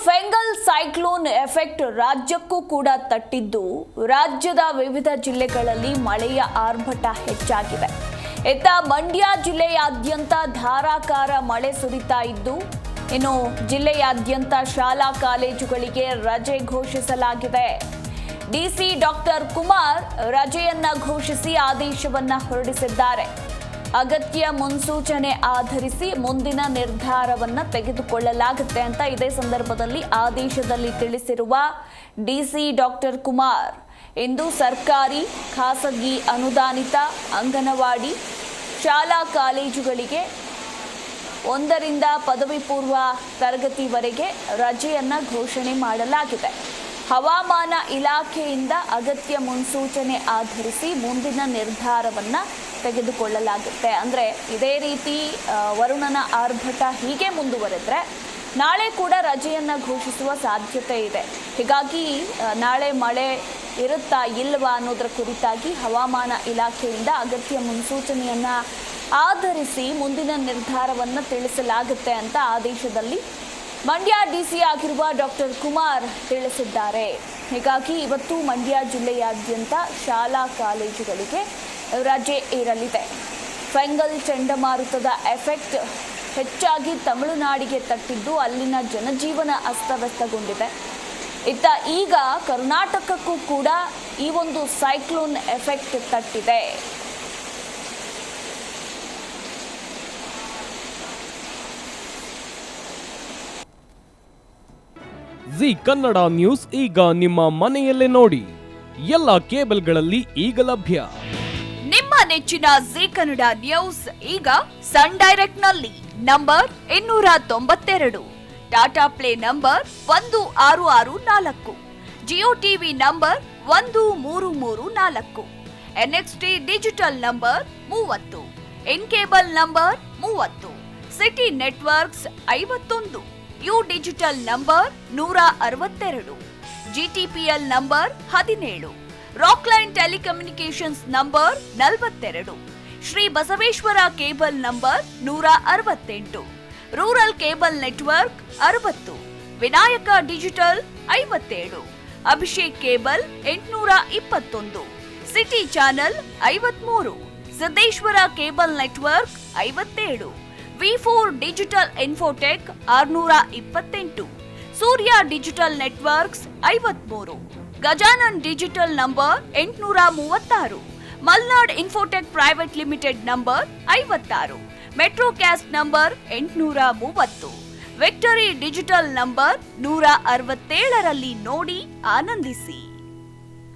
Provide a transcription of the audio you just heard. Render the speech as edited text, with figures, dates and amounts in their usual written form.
Fengal cyclone effect ರಾಜ್ಯಕ್ಕೂ ಕೂಡ ತಟ್ಟಿದ್ದು ರಾಜ್ಯದ ವಿವಿಧ ಜಿಲ್ಲೆಗಳಲ್ಲಿ ಮಳೆಯ ಆರ್ಭಟ ಹೆಚ್ಚಾಗಿದೆ. ಇತ್ತ ಮಂಡ್ಯ ಜಿಲ್ಲೆಯಾದ್ಯಂತ ಧಾರಾಕಾರ ಮಳೆ ಸುರಿತಾ ಇದ್ದು ಇನ್ನು ಜಿಲ್ಲೆಯಾದ್ಯಂತ ಶಾಲಾ ಕಾಲೇಜುಗಳಿಗೆ ರಜೆ ಘೋಷಿಸಲಾಗಿದೆ. ಡಿಸಿ ಡಾಕ್ಟರ್ ಕುಮಾರ್ ರಜೆಯನ್ನ ಘೋಷಿಸಿ ಆದೇಶವನ್ನ ಹೊರಡಿಸಿದ್ದಾರೆ. ಅಗತ್ಯ ಮುನ್ಸೂಚನೆ ಆಧರಿಸಿ ಮುಂದಿನ ನಿರ್ಧಾರವನ್ನ ತೆಗೆದುಕೊಳ್ಳಲಾಗುತ್ತೆ ಅಂತ ಇದೇ ಸಂದರ್ಭದಲ್ಲಿ ಆದೇಶದಲ್ಲಿ ತಿಳಿಸಿರುವ ಡಿಸಿ ಡಾಕ್ಟರ್ ಕುಮಾರ್, ಇಂದು ಸರ್ಕಾರಿ, ಖಾಸಗಿ ಅನುದಾನಿತ ಅಂಗನವಾಡಿ ಶಾಲಾ ಕಾಲೇಜುಗಳಿಗೆ 1ರಿಂದ ಪದವಿ ಪೂರ್ವ ತರಗತಿವರೆಗೆ ರಜೆಯನ್ನ ಘೋಷಣೆ ಮಾಡಲಾಗಿದೆ. ಹವಾಮಾನ ಇಲಾಖೆಯಿಂದ ಅಗತ್ಯ ಮುನ್ಸೂಚನೆ ಆಧರಿಸಿ ಮುಂದಿನ ನಿರ್ಧಾರವನ್ನ ತೆಗೆದುಕೊಳ್ಳಲಾಗುತ್ತೆ. ಅಂದರೆ ಇದೇ ರೀತಿ ವರುಣನ ಆರ್ಭಟ ಹೀಗೆ ಮುಂದುವರೆದ್ರೆ ನಾಳೆ ಕೂಡ ರಜೆಯನ್ನು ಘೋಷಿಸುವ ಸಾಧ್ಯತೆ ಇದೆ. ಹೀಗಾಗಿ ನಾಳೆ ಮಳೆ ಇರುತ್ತಾ ಇಲ್ವಾ ಅನ್ನೋದರ ಕುರಿತಾಗಿ ಹವಾಮಾನ ಇಲಾಖೆಯಿಂದ ಅಗತ್ಯ ಮುನ್ಸೂಚನೆಯನ್ನು ಆಧರಿಸಿ ಮುಂದಿನ ನಿರ್ಧಾರವನ್ನು ತಿಳಿಸಲಾಗುತ್ತೆ ಅಂತ ಆದೇಶದಲ್ಲಿ ಮಂಡ್ಯ ಡಿಸಿ ಆಗಿರುವ ಡಾಕ್ಟರ್ ಕುಮಾರ್ ತಿಳಿಸಿದ್ದಾರೆ. ಹೀಗಾಗಿ ಇವತ್ತು ಮಂಡ್ಯ ಜಿಲ್ಲೆಯಾದ್ಯಂತ ಶಾಲಾ ಕಾಲೇಜುಗಳಿಗೆ ರಜೆ ಇರಲಿದೆ. ಫೆಂಗಲ್ ಚಂಡಮಾರುತದ ಎಫೆಕ್ಟ್ ಹೆಚ್ಚಾಗಿ ತಮಿಳುನಾಡಿಗೆ ತಟ್ಟಿದ್ದು ಅಲ್ಲಿನ ಜನಜೀವನ ಅಸ್ತವ್ಯಸ್ತಗೊಂಡಿದೆ. ಇತ್ತ ಈಗ ಕರ್ನಾಟಕಕ್ಕೂ ಕೂಡ ಈ ಒಂದು ಸೈಕ್ಲೋನ್ ಎಫೆಕ್ಟ್ ತಟ್ಟಿದೆ. ಜಿ ಕನ್ನಡ ನ್ಯೂಸ್ ಈಗ ನಿಮ್ಮ ಮನೆಯಲ್ಲೇ ನೋಡಿ. ಎಲ್ಲ ಕೇಬಲ್ಗಳಲ್ಲಿ ಈಗ ಲಭ್ಯ. ನಿಮ್ಮ ನೆಚ್ಚಿನ ಜಿ ಕನ್ನಡ ನ್ಯೂಸ್ ಈಗ ಸನ್ ಡೈರೆಕ್ಟ್ ನಲ್ಲಿ number 292, Tata play number 1664, Jio TV number 1334, NXT digital number 30, in cable number 30, city networks 51, U digital number 162, GTPL number 17, Rockline telecommunications number 42, Shri Basaveshwara cable number 168, rural cable network 60, Vinayaka digital 57, Abhishek cable 821, city channel 53, Siddeshwara cable network 57, V4 digital Infotech 628, Surya digital networks 53, Gajanan digital number 836, Malnad infotech private limited number 56, Metrocast number 830, Victory digital number 167ರಲ್ಲಿ ನೋಡಿ ಆನಂದಿಸಿ.